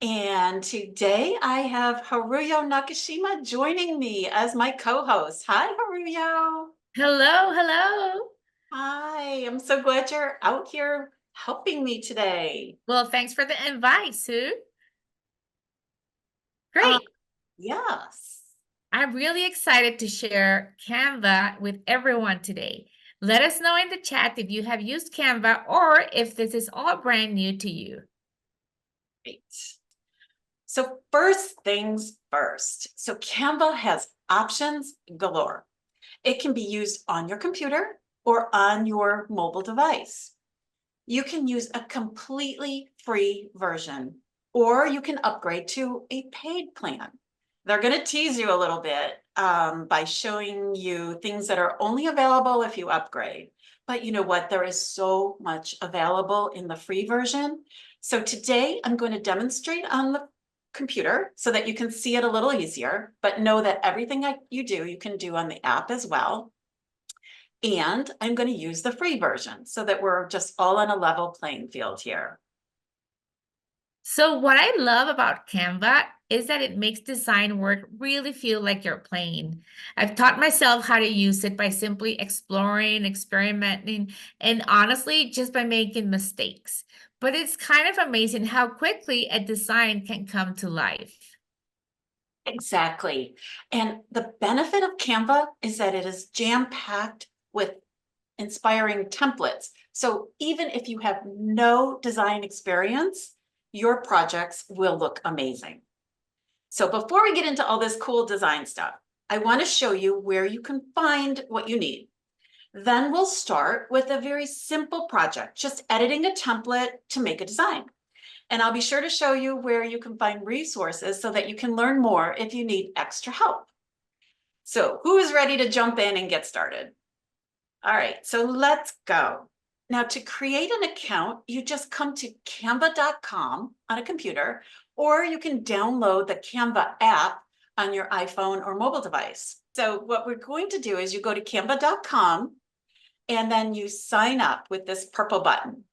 And today I have Haruyo Nakashima joining me as my co-host. Hi, Haruyo. Hello, hello. Hi, I'm so glad you're out here helping me today. Well, thanks for the invite, Sue. Uh, Great. yes. I'm really excited to share Canva with everyone today. Let us know in the chat if you have used Canva or if this is all brand new to you. Great. So first things first. So Canva has options galore. It can be used on your computer or on your mobile device. You can use a completely free version, or you can upgrade to a paid plan. They're going to tease you a little bit by showing you things that are only available if you upgrade. But you know what? There is so much available in the free version. So today I'm going to demonstrate on the computer so that you can see it a little easier, but know that everything you do, you can do on the app as well. And I'm going to use the free version so that we're just all on a level playing field here. So, what I love about Canva is that it makes design work really feel like you're playing. I've taught myself how to use it by simply exploring, experimenting, and honestly, just by making mistakes. But it's kind of amazing how quickly a design can come to life. Exactly. And the benefit of Canva is that it is jam-packed with inspiring templates. So even if you have no design experience, your projects will look amazing. So before we get into all this cool design stuff, I want to show you where you can find what you need. Then we'll start with a very simple project, just editing a template to make a design. And I'll be sure to show you where you can find resources so that you can learn more if you need extra help. So who is ready to jump in and get started? All right, so let's go. Now to create an account, you just come to canva.com on a computer, or you can download the Canva app on your iPhone or mobile device. So what we're going to do is you go to canva.com and then you sign up with this purple button.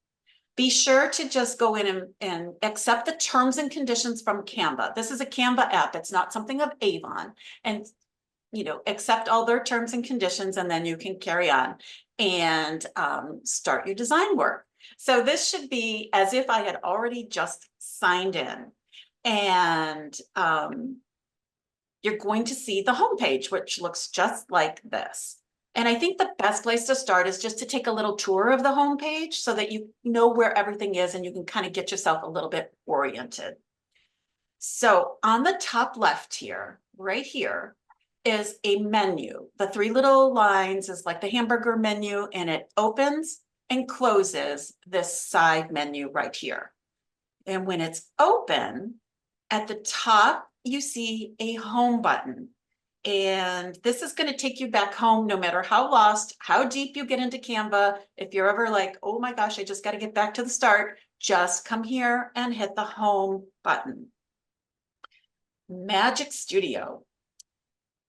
Be sure to just go in and accept the terms and conditions from Canva. This is a Canva app. It's not something of Avon. And, accept all their terms and conditions, and then you can carry on and start your design work. So this should be as if I had already just signed in. And you're going to see the homepage, which looks just like this. And I think the best place to start is just to take a little tour of the homepage so that you know where everything is and you can kind of get yourself a little bit oriented. So on the top left here, right here, is a menu. The three little lines is like the hamburger menu, and it opens and closes this side menu right here. And when it's open, at the top, you see a home button. And this is going to take you back home no matter how lost, how deep you get into Canva. If you're ever like, oh my gosh, I just got to get back to the start, just come here and hit the home button. Magic Studio.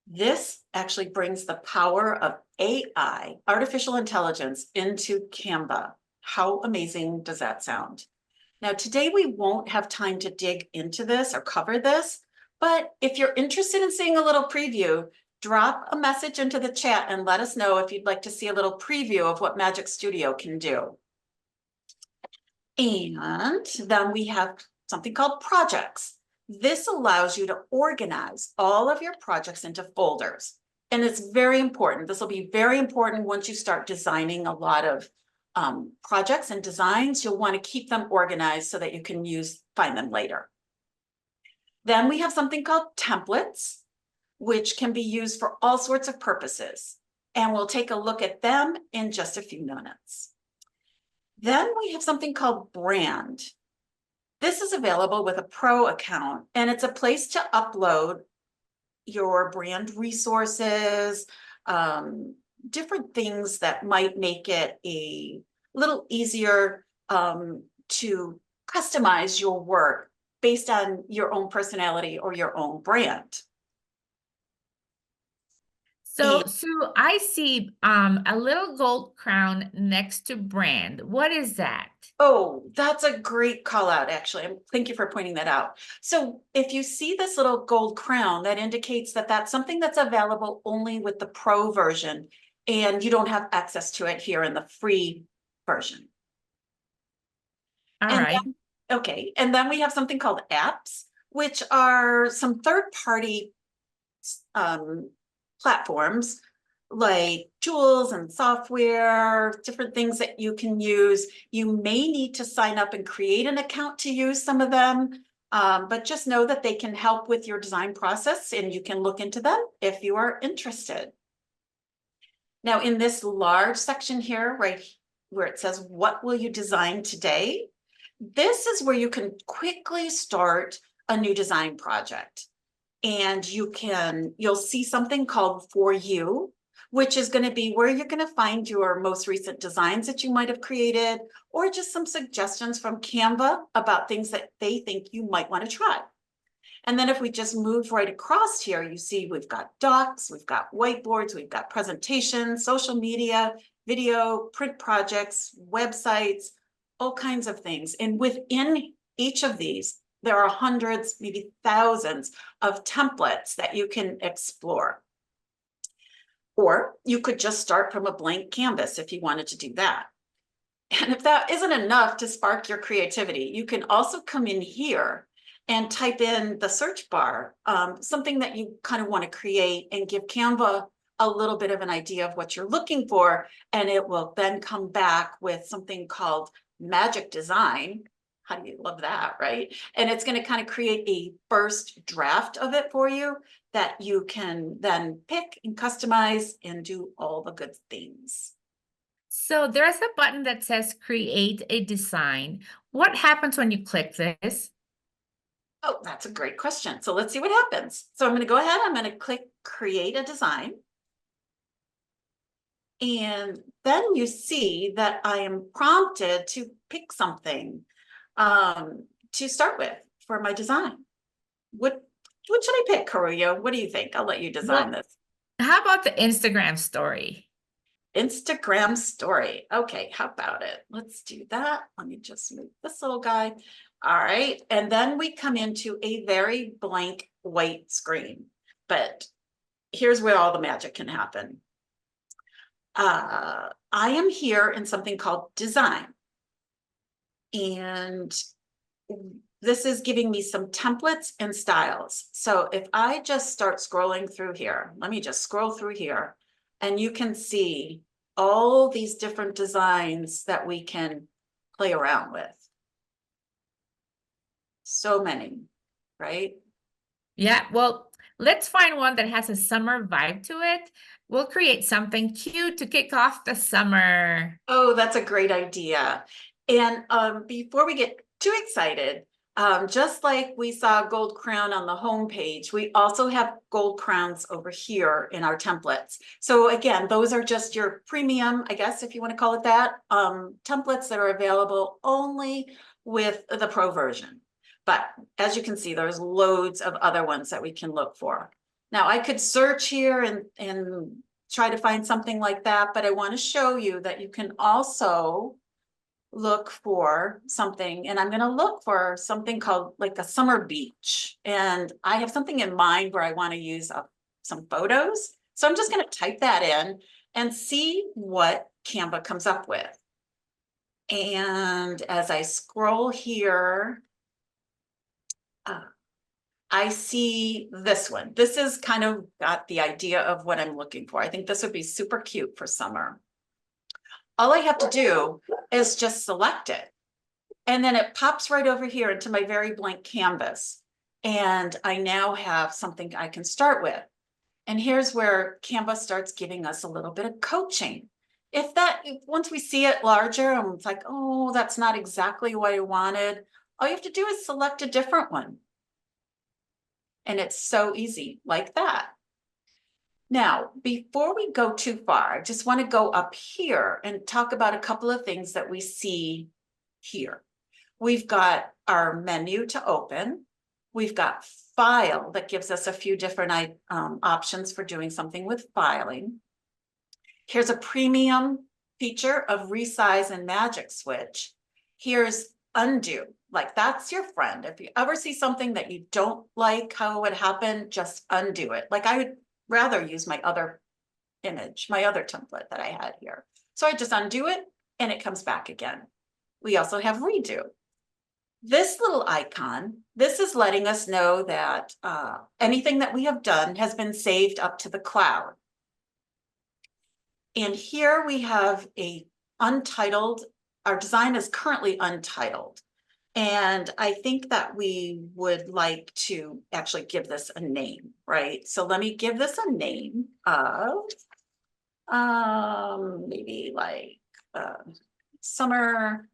This actually brings the power of AI, artificial intelligence, into Canva. How amazing does that sound? Now, today we won't have time to dig into this or cover this, but if you're interested in seeing a little preview, drop a message into the chat and let us know if you'd like to see a little preview of what Magic Studio can do. And then we have something called projects. This allows you to organize all of your projects into folders. And it's very important. This will be very important once you start designing a lot of projects and designs. You'll want to keep them organized so that you can find them later. Then we have something called templates, which can be used for all sorts of purposes. And we'll take a look at them in just a few minutes. Then we have something called brand. This is available with a pro account, and it's a place to upload your brand resources, different things that might make it a little easier to customize your work based on your own personality or your own brand. So, Sue, I see a little gold crown next to brand. What is that? Oh, that's a great call out, actually. Thank you for pointing that out. So if you see this little gold crown, that indicates that that's something that's available only with the pro version, and you don't have access to it here in the free version. All And right. then, okay, and then we have something called apps, which are some third-party um, platforms like tools and software, different things that you can use. You may need to sign up and create an account to use some of them, but just know that they can help with your design process and you can look into them if you are interested. Now, in this large section here, right where it says, what will you design today? This is where you can quickly start a new design project. And you'll see something called For You, which is going to be where you're going to find your most recent designs that you might have created, or just some suggestions from Canva about things that they think you might want to try. And then if we just move right across here, you see we've got docs, we've got whiteboards, we've got presentations, social media, video, print projects, websites, all kinds of things. And within each of these, there are hundreds, maybe thousands of templates that you can explore. Or you could just start from a blank canvas if you wanted to do that. And if that isn't enough to spark your creativity, you can also come in here and type in the search bar, something that you kind of want to create and give Canva a little bit of an idea of what you're looking for. And it will then come back with something called magic design. How do you love that, right? And it's going to kind of create a first draft of it for you that you can then pick and customize and do all the good things. So there's a button that says create a design. What happens when you click this? Oh, that's a great question. So let's see what happens. So I'm going to go ahead. I'm going to click create a design. And then you see that I am prompted to pick something to start with for my design. What should I pick, Karuya? What do you think? I'll let you design Well, this. how about the Instagram story? Instagram story. Okay, how about it? Let's do that. Let me just move this little guy. All right, and then we come into a very blank white screen. But here's where all the magic can happen. I am here in something called design. And this is giving me some templates and styles. So if I just start scrolling through here, let me just scroll through here, and you can see all these different designs that we can play around with. So many, right? Yeah, well, let's find one that has a summer vibe to it. We'll create something cute to kick off the summer. Oh, that's a great idea. And before we get too excited, just like we saw gold crown on the home page, we also have gold crowns over here in our templates. So again, those are just your premium, I guess, if you want to call it that, templates that are available only with the pro version. But as you can see, there's loads of other ones that we can look for. Now I could search here and try to find something like that, but I want to show you that you can also look for something, and I'm going to look for something called like a summer beach. And I have something in mind where I want to use some photos. So I'm just going to type that in and see what Canva comes up with. And as I scroll here, I see this one. This is kind of got the idea of what I'm looking for. I think this would be super cute for summer. All I have to do is just select it. And then it pops right over here into my very blank canvas. And I now have something I can start with. And here's where Canva starts giving us a little bit of coaching. If once we see it larger, and it's like, oh, that's not exactly what I wanted, all you have to do is select a different one. And it's so easy like that. Now, before we go too far, I just want to go up here and talk about a couple of things that we see here. We've got our menu to open. We've got file that gives us a few different options for doing something with filing. Here's a premium feature of resize and magic switch. Here's undo, like that's your friend. If you ever see something that you don't like how it would happen, just undo it. Like I would rather use my other image, my other template that I had here. So I just undo it and it comes back again. We also have redo. This little icon, this is letting us know that anything that we have done has been saved up to the cloud. And here we have a untitled, our design is currently untitled. And I think that we would like to actually give this a name, right? So let me give this a name of maybe like summer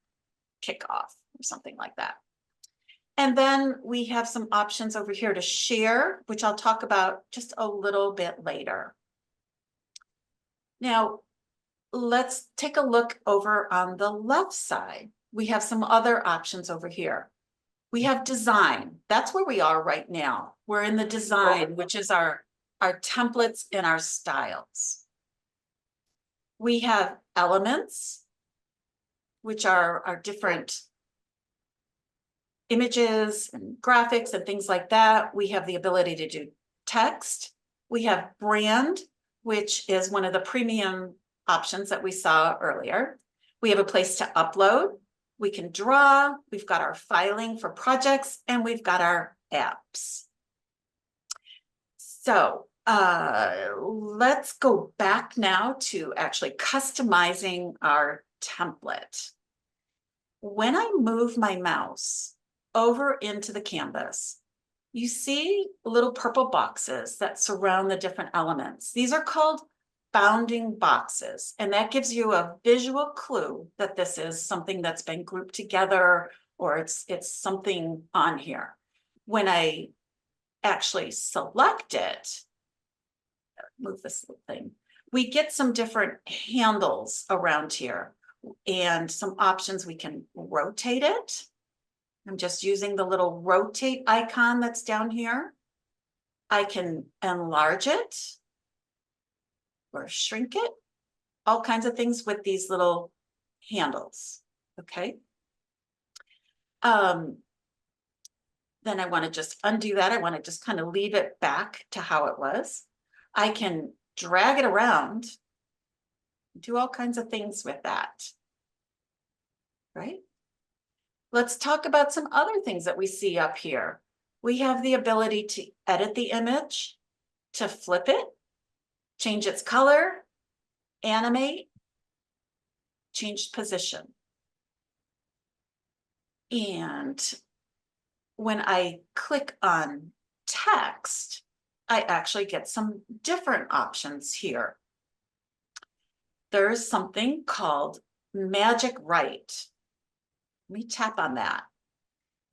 kickoff or something like that. And then we have some options over here to share, which I'll talk about just a little bit later. Now, let's take a look over on the left side. We have some other options over here. We have design. That's where we are right now. We're in the design, which is our templates and our styles. We have elements, which are our different images and graphics and things like that. We have the ability to do text. We have brand, which is one of the premium options that we saw earlier. We have a place to upload. We can draw. We've got our filing for projects, and we've got our apps. So let's go back now to actually customizing our template. When I move my mouse over into the canvas, you see little purple boxes that surround the different elements. These are called bounding boxes, and that gives you a visual clue that this is something that's been grouped together, or it's something on here. When I actually select it, move this little thing, we get some different handles around here and some options. We can rotate it. I'm just using the little rotate icon that's down here. I can enlarge it or shrink it, all kinds of things with these little handles, okay? Then I want to just undo that. I want to just kind of leave it back to how it was. I can drag it around, do all kinds of things with that, right? Let's talk about some other things that we see up here. We have the ability to edit the image, to flip it, change its color, animate, change position. And when I click on text, I actually get some different options here. There's something called Magic Write. Let me tap on that.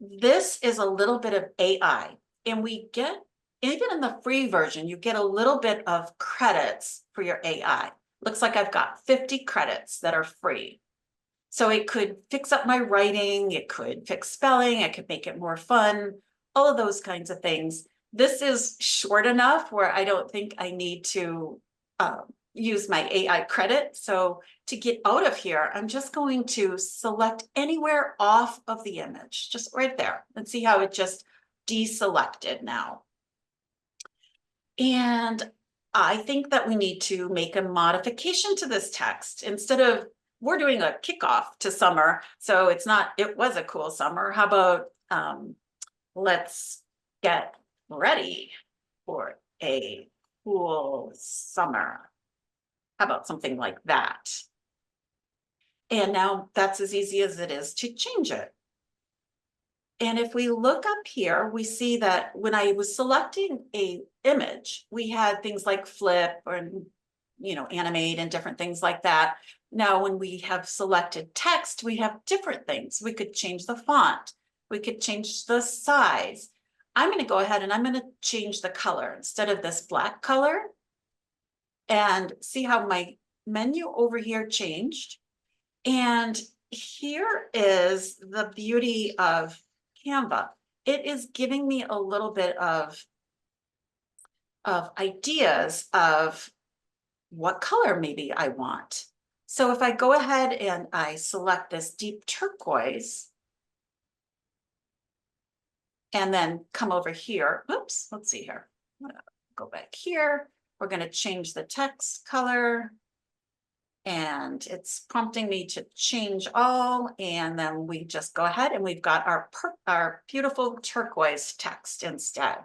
This is a little bit of AI, and we get, even in the free version, you get a little bit of credits for your AI. Looks like I've got 50 credits that are free. So it could fix up my writing, it could fix spelling, it could make it more fun, all of those kinds of things. This is short enough where I don't think I need to use my AI credit. So to get out of here, I'm just going to select anywhere off of the image, just right there, and see how it just deselected now. And I think that we need to make a modification to this text. Instead of, we're doing a kickoff to summer, so it's not, it was a cool summer. How about let's get ready for a cool summer. How about something like that? And now that's as easy as it is to change it. And if we look up here, we see that when I was selecting a image, we had things like flip or, you know, animate and different things like that. Now, when we have selected text, we have different things. We could change the font. We could change the size. I'm going to go ahead and I'm going to change the color instead of this black color, and see how my menu over here changed. And here is the beauty of Canva. it is giving me a little bit of ideas of what color maybe I want. So if I go ahead and I select this deep turquoise and then come over here, oops, let's see here. Go back here. We're going to change the text color. And it's prompting me to change all. And then we just go ahead and we've got our beautiful turquoise text instead.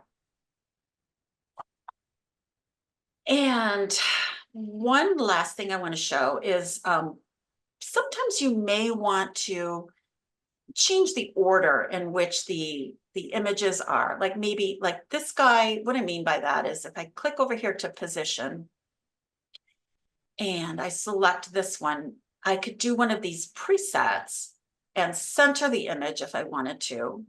And one last thing I want to show is sometimes you may want to change the order in which the images are. Like maybe like this guy, what I mean by that is if I click over here to position and I select this one, I could do one of these presets and center the image if I wanted to,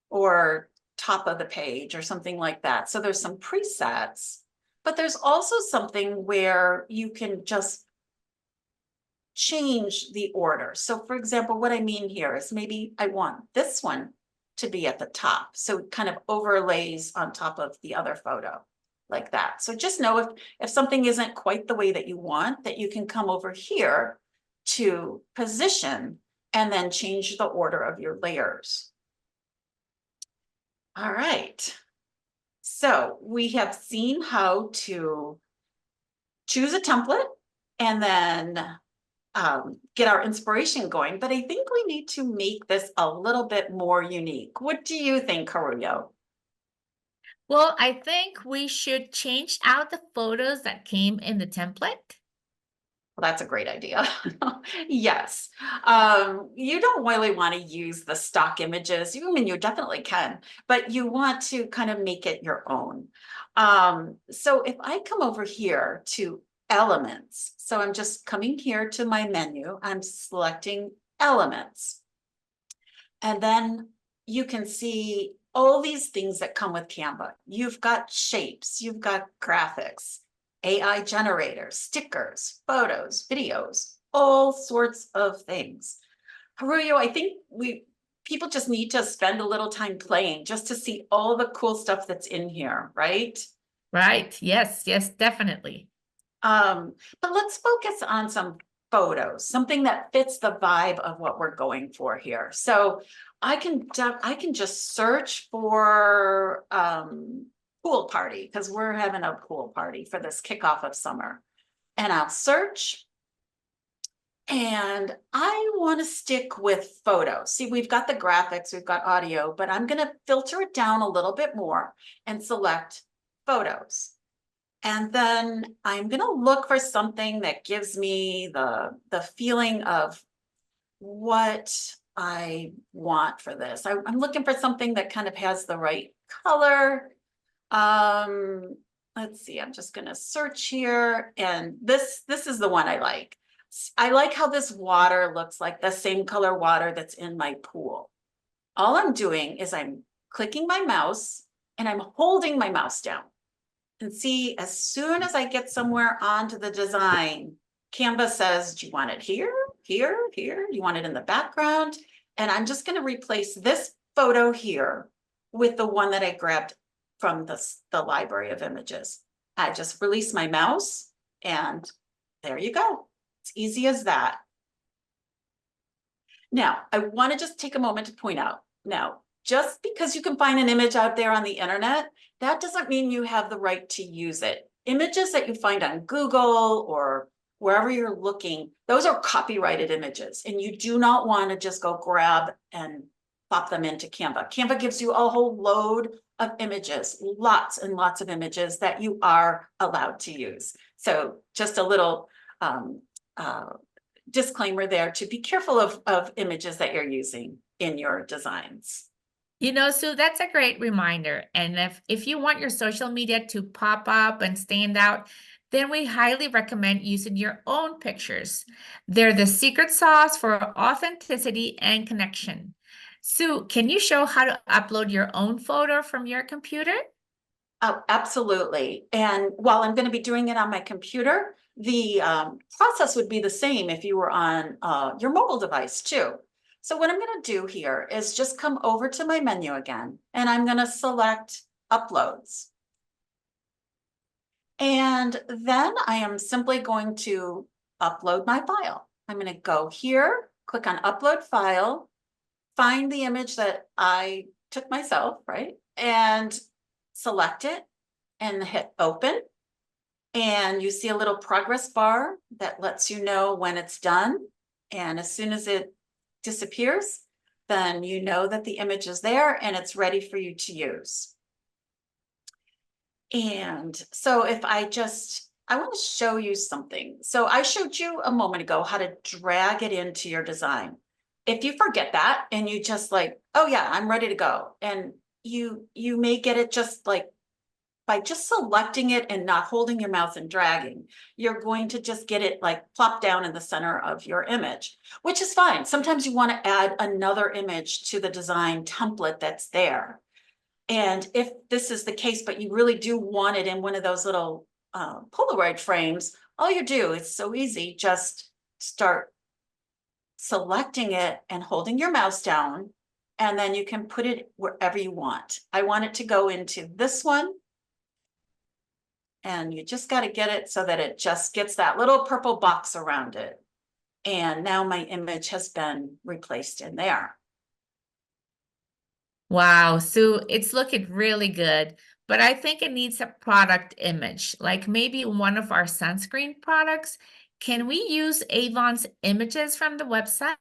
or top of the page or something like that. So there's some presets, but there's also something where you can just change the order. So for example, what I mean here is maybe I want this one to be at the top. So it kind of overlays on top of the other photo like that. So just know if something isn't quite the way that you want, that you can come over here to position and then change the order of your layers. All right. So we have seen how to choose a template and then get our inspiration going, but I think we need to make this a little bit more unique. What do you think, Haruyo? Well, I think we should change out the photos that came in the template. Well, that's a great idea. Yes. You don't really want to use the stock images. I mean, you definitely can, but you want to kind of make it your own. So if I come over here to elements, so I'm just coming here to my menu, I'm selecting elements. And then you can see all these things that come with Canva. You've got shapes, you've got graphics, AI generators, stickers, photos, videos, all sorts of things. Haruyo, I think people just need to spend a little time playing just to see all the cool stuff that's in here, right? Right. Yes, yes, definitely. But let's focus on some photos, something that fits the vibe of what we're going for here. So I can just search for pool party because we're having a pool party for this kickoff of summer. And I'll search and I want to stick with photos. See, we've got the graphics, we've got audio, but I'm going to filter it down a little bit more and select photos. And then I'm going to look for something that gives me the feeling of what I want for this. I'm looking for something that kind of has the right color. Let's see, I'm just going to search here. And this is the one I like. I like how this water looks like the same color water that's in my pool. All I'm doing is I'm clicking my mouse and I'm holding my mouse down. And see, as soon as I get somewhere onto the design, Canva says, do you want it here, here, here? You want it in the background? And I'm just going to replace this photo here with the one that I grabbed from the library of images. I just release my mouse and there you go. It's easy as that. Now, I want to just take a moment to point out, now, just because you can find an image out there on the internet, that doesn't mean you have the right to use it. Images that you find on Google or wherever you're looking, those are copyrighted images, and you do not want to just go grab and pop them into Canva. Canva gives you a whole load of images, lots and lots of images that you are allowed to use. So just a little disclaimer there to be careful of images that you're using in your designs. So that's a great reminder. And if you want your social media to pop up and stand out, then we highly recommend using your own pictures. They're the secret sauce for authenticity and connection. Sue, can you show how to upload your own photo from your computer? Oh, absolutely. And while I'm going to be doing it on my computer, the process would be the same if you were on your mobile device too. So what I'm going to do here is just come over to my menu again, and I'm going to select uploads. And then I am simply going to upload my file. I'm going to go here, click on upload file, find the image that I took myself, right? And select it and hit open. And you see a little progress bar that lets you know when it's done. And as soon as it disappears, then you know that the image is there and it's ready for you to use. And so if I want to show you something. So I showed you a moment ago how to drag it into your design. If you forget that and you just like, oh yeah, I'm ready to go. And you may get it just like by just selecting it and not holding your mouse and dragging, you're going to just get it like plop down in the center of your image, which is fine. Sometimes you want to add another image to the design template that's there. And if this is the case, but you really do want it in one of those little Polaroid frames, all you do, it's so easy, just start selecting it and holding your mouse down, and then you can put it wherever you want. I want it to go into this one, and you just got to get it so that it just gets that little purple box around it. And now my image has been replaced in there. Wow, so it's looking really good, but I think it needs a product image, like maybe one of our sunscreen products. Can we use Avon's images from the website?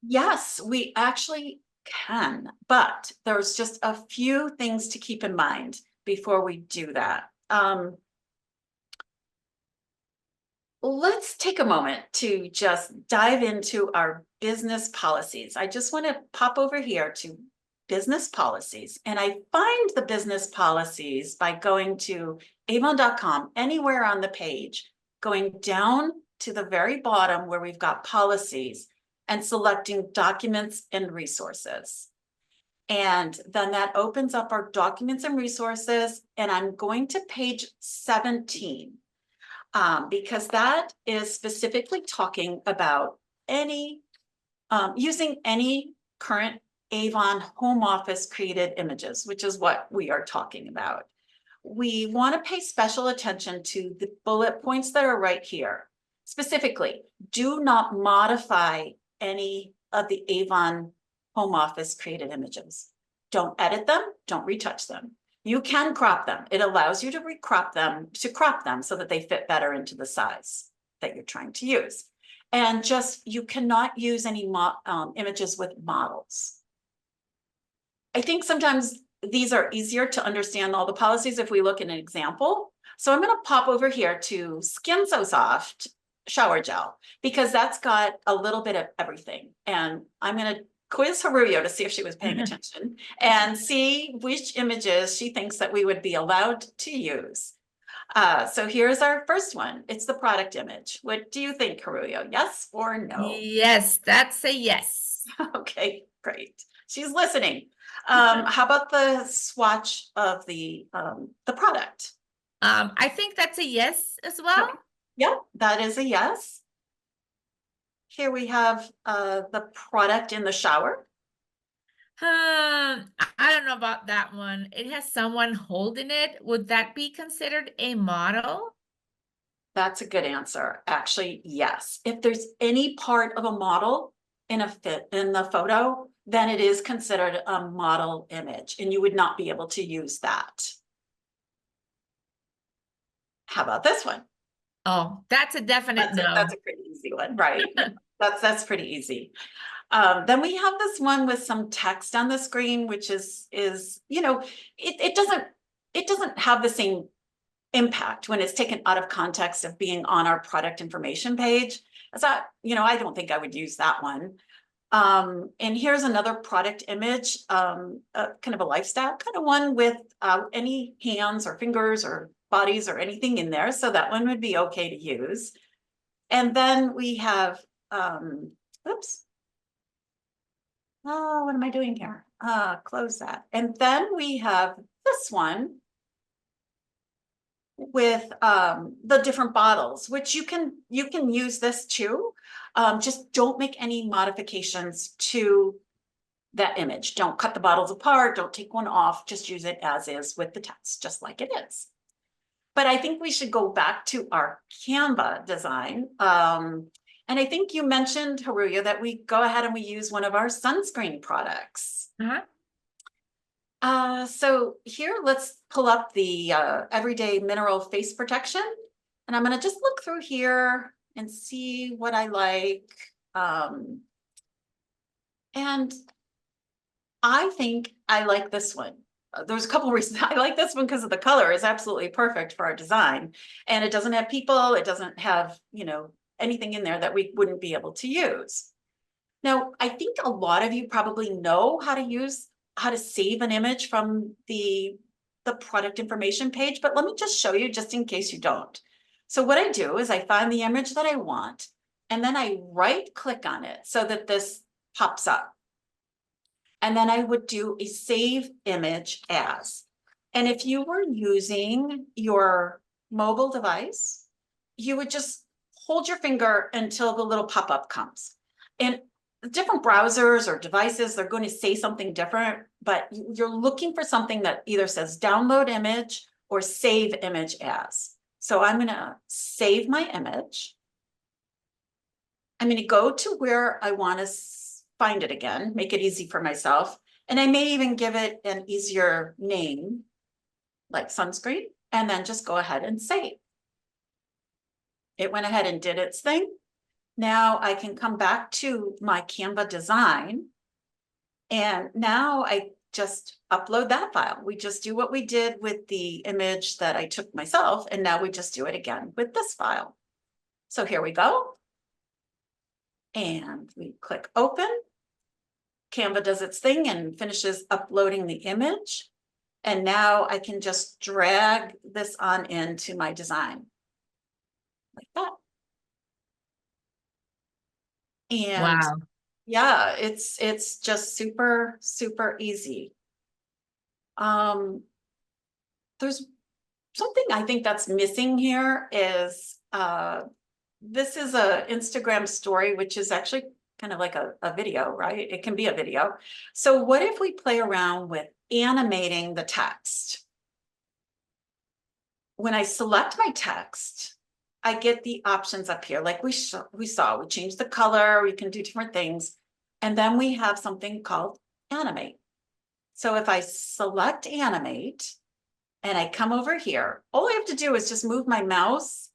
Yes, we actually can, but there's just a few things to keep in mind before we do that. Let's take a moment to just dive into our business policies. I just want to pop over here to business policies, and I find the business policies by going to avon.com, anywhere on the page, going down to the very bottom where we've got policies and selecting documents and resources. And then that opens up our documents and resources, and I'm going to page 17. Because that is specifically talking about using any current Avon home office created images, which is what we are talking about. We want to pay special attention to the bullet points that are right here. Specifically, do not modify any of the Avon home office created images. Don't edit them, don't retouch them. You can crop them. It allows you to crop them so that they fit better into the size that you're trying to use. And you cannot use any images with models. I think sometimes these are easier to understand all the policies if we look at an example. So I'm going to pop over here to Skin So Soft shower gel, because that's got a little bit of everything. And I'm going to quiz Haruyo to see if she was paying attention and see which images she thinks that we would be allowed to use. So here's our first one. It's the product image. What do you think, Haruyo? Yes or no? Yes, that's a yes. Okay, great. She's listening. How about the swatch of the product? I think that's a yes as well. Okay. Yep, that is a yes. Here we have the product in the shower. I don't know about that one. It has someone holding it. Would that be considered a model? That's a good answer. Actually, yes. If there's any part of a model in the photo, then it is considered a model image, and you would not be able to use that. How about this one? Oh, that's a definite no. That's a pretty easy one, right? That's pretty easy. Then we have this one with some text on the screen, which is it doesn't have the same impact when it's taken out of context of being on our product information page. As I don't think I would use that one. And here's another product image, kind of a lifestyle kind of one with any hands or fingers or bodies or anything in there. So that one would be okay to use. And then we have, oops. Oh, what am I doing here? Close that. And then we have this one with the different bottles, which you can use this too. Just don't make any modifications to that image. Don't cut the bottles apart, don't take one off, just use it as is with the text, just like it is. But I think we should go back to our Canva design. And I think you mentioned, Haruya, that we go ahead and we use one of our sunscreen products. Uh-huh. So here, let's pull up the Everyday Mineral Face Protection. And I'm going to just look through here and see what I like. And I think I like this one. There's a couple of reasons. I like this one because of the color is absolutely perfect for our design. And it doesn't have people, it doesn't have, you know, anything in there that we wouldn't be able to use. Now, I think a lot of you probably know how to save an image from the product information page, but let me just show you just in case you don't. So what I do is I find the image that I want, and then I right click on it so that this pops up. And then I would do a save image as. And if you were using your mobile device, you would just hold your finger until the little pop-up comes. And different browsers or devices, they're going to say something different, but you're looking for something that either says download image or save image as. So I'm going to save my image. I'm going to go to where I want to find it again, make it easy for myself. And I may even give it an easier name, like sunscreen, and then just go ahead and save. It went ahead and did its thing. Now I can come back to my Canva design. And now I just upload that file. We just do what we did with the image that I took myself. And now we just do it again with this file. So here we go. And we click open. Canva does its thing and finishes uploading the image. And now I can just drag this on into my design like that. And Wow. yeah, it's just super, super easy. There's something I think that's missing here is this is a Instagram story, which is actually kind of like a video, right? It can be a video. So what if we play around with animating the text? When I select my text, I get the options up here. Like we saw, we change the color, we can do different things. And then we have something called animate. So if I select animate and I come over here, all I have to do is just move my mouse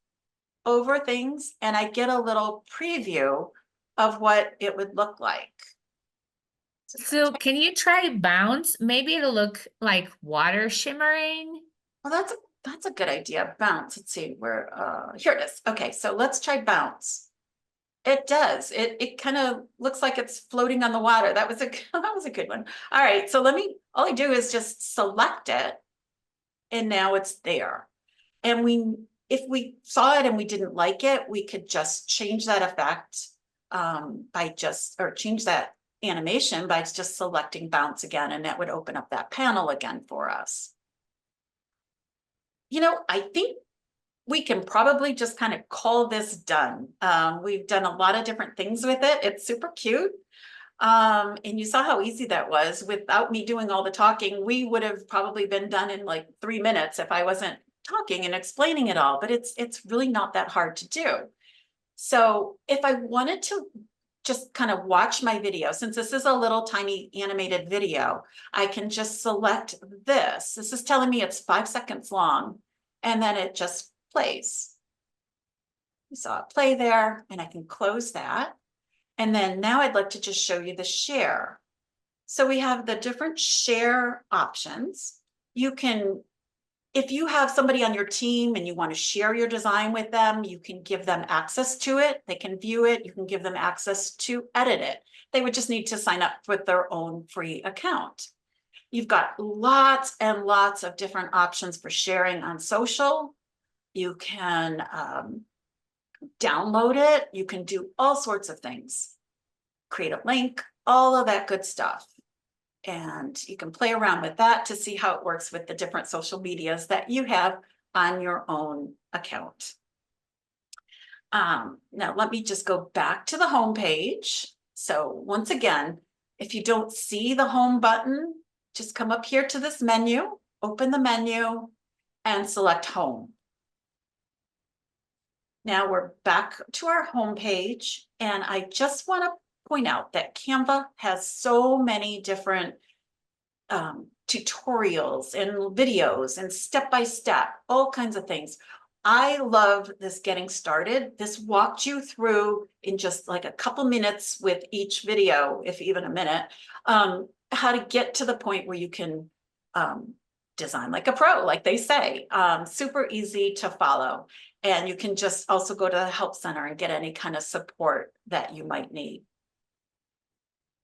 over things and I get a little preview of what it would look like. So can you try bounce? Maybe it'll look like water shimmering. Well, that's a good idea. Bounce. Let's see where here it is. Okay, so let's try bounce. It does. It kind of looks like it's floating on the water. That was a good one. All right, so all I do is just select it and now it's there. And if we saw it and we didn't like it, we could just change that effect or change that animation by just selecting bounce again, and that would open up that panel again for us. You know, I think we can probably just kind of call this done. We've done a lot of different things with it. It's super cute. And you saw how easy that was. Without me doing all the talking, we would have probably been done in like 3 minutes if I wasn't talking and explaining it all, but it's really not that hard to do. So if I wanted to just kind of watch my video, since this is a little tiny animated video, I can just select this. This is telling me it's 5 seconds long, and then it just plays. You saw it play there, and I can close that. And then now I'd like to just show you the share. So we have the different share options. You can, if you have somebody on your team and you want to share your design with them, you can give them access to it. They can view it. You can give them access to edit it. They would just need to sign up with their own free account. You've got lots and lots of different options for sharing on social. You can download it. You can do all sorts of things. Create a link, all of that good stuff. And you can play around with that to see how it works with the different social medias that you have on your own account. Now let me just go back to the home page. So once again, if you don't see the home button, just come up here to this menu, open the menu, and select home. Now we're back to our home page, and I just want to point out that Canva has so many different tutorials and videos and step-by-step, all kinds of things. I love this getting started. This walked you through in just like a couple minutes with each video, if even a minute, how to get to the point where you can design like a pro, like they say. Super easy to follow. And you can just also go to the Help Center and get any kind of support that you might need.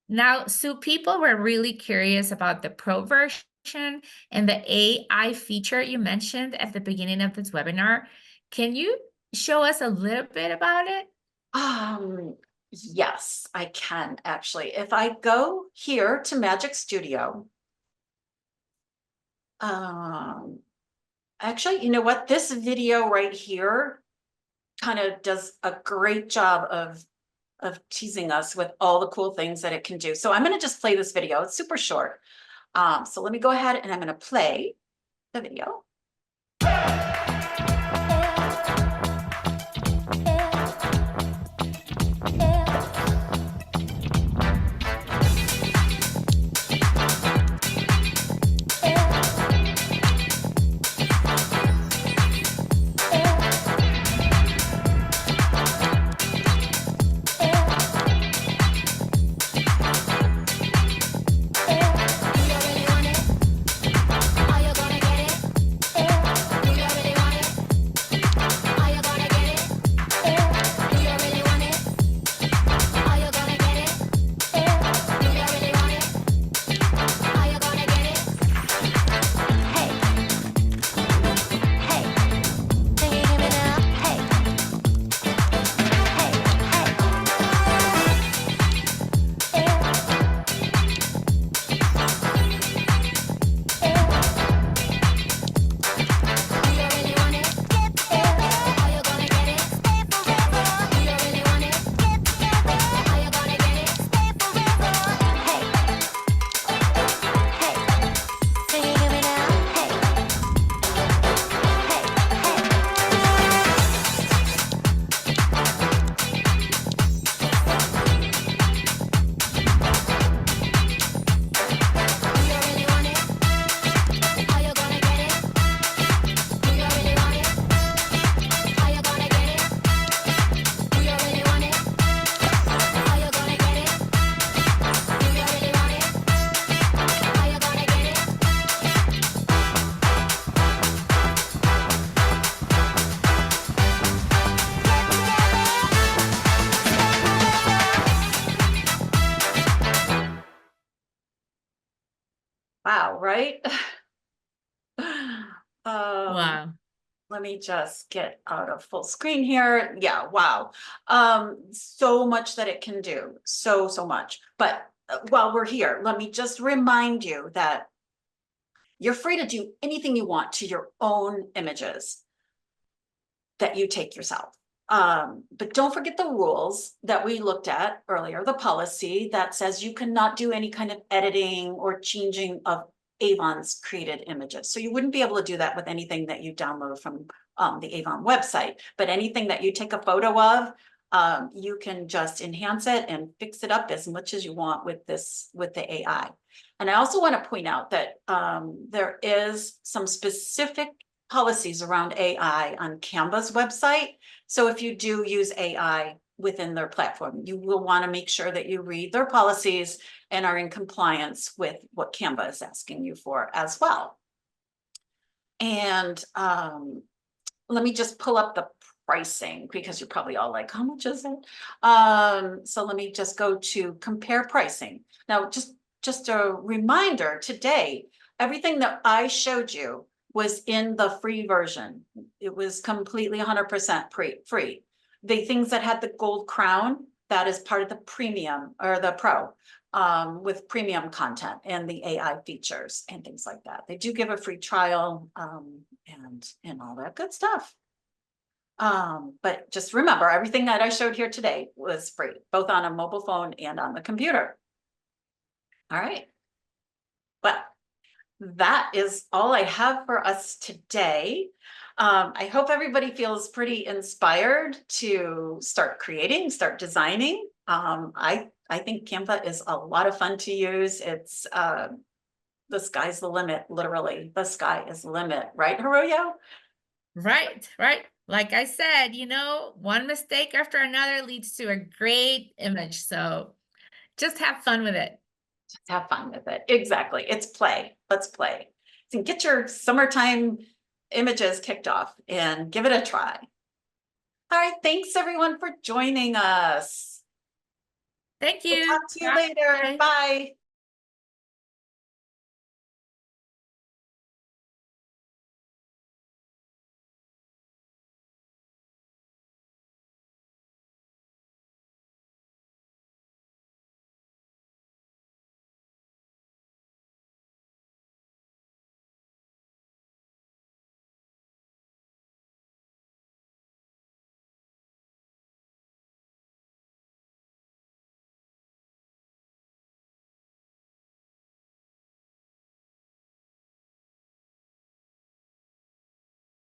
Now, so people were really curious about the pro version and the AI feature you mentioned at the beginning of this webinar. Can you show us a little bit about it? Yes, I can actually. If I go here to Magic Studio, actually, you know what? This video right here kind of does a great job of teasing us with all the cool things that it can do. So I'm going to just play this video. It's super short. So let me go ahead and I'm going to play the video. Wow, right? Wow. Let me just get out of full screen here. Yeah, wow. So much that it can do. So much. But while we're here, let me just remind you that you're free to do anything you want to your own images that you take yourself. But don't forget the rules that we looked at earlier, the policy that says you cannot do any kind of editing or changing of Avon's created images. So you wouldn't be able to do that with anything that you download from the Avon website, but anything that you take a photo of, you can just enhance it and fix it up as much as you want with the AI. And I also want to point out that there is some specific policies around AI on Canva's website. So if you do use AI within their platform, you will want to make sure that you read their policies and are in compliance with what Canva is asking you for as well. And let me just pull up the pricing because you're probably all like, how much is it? So let me just go to compare pricing. Now, just a reminder today, everything that I showed you was in the free version. It was completely 100% free. The things that had the gold crown, that is part of the premium or the pro with premium content and the AI features and things like that. They do give a free trial and all that good stuff. But just remember, everything that I showed here today was free, both on a mobile phone and on the computer. All right. Well, that is all I have for us today. I hope everybody feels pretty inspired to start creating, start designing. I think Canva is a lot of fun to use. It's the sky's the limit, literally. The sky is the limit, right, Haruyo? Right, right. Like I said, one mistake after another leads to a great image. So just have fun with it. Just have fun with it. Exactly. It's play. Let's play. So get your summertime images kicked off and give it a try. All right. Thanks everyone for joining us. Thank We'll you. talk to you later. Bye. Bye.